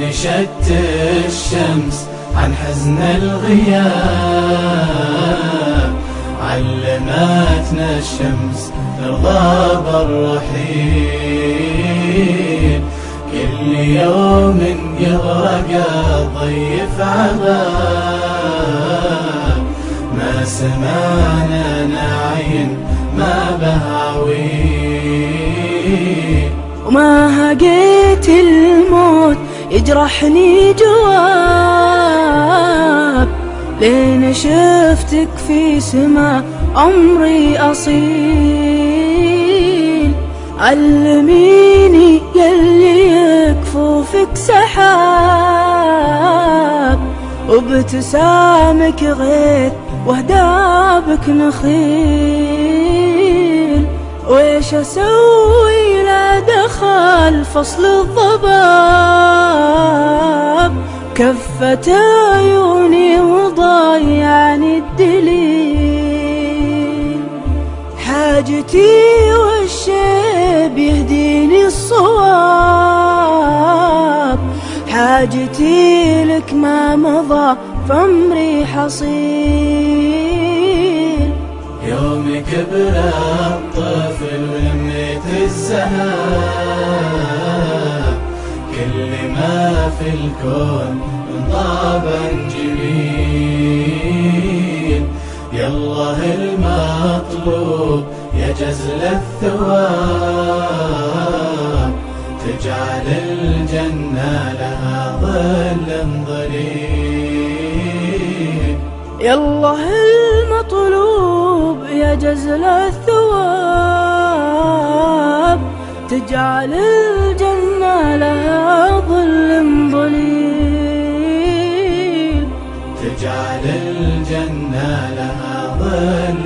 نشت الشمس عن حزن الغياب، علمتنا الشمس نرضى بالرحيل. كل يوم يغرق الضيف عذاب، ما سمعنا نعين ما بهاويل. وما هقيت الموت يجرحني جواب، لين شفتك في سما عمري أصيل. علميني يلي يكفوفك سحاب، وبتسامك غيث وهدابك نخيل. ويش أسوي لا دخل فصل الضباب، كفة عيوني وضيعني الدليل. حاجتي والشيب يهديني الصواب، حاجتي لك ما مضى فعمري حصيل. يوم كبر الطفل ولميت الزهاب، كل ما في الكون من طابع جميل. يالله المطلوب يا جزل الثواب، تجعل الجنة لها ظل ظليل. يالله المطلوب يا جزل الثواب، تجعل الجنة لها ظل ظليل. تجعل الجنة لها ظل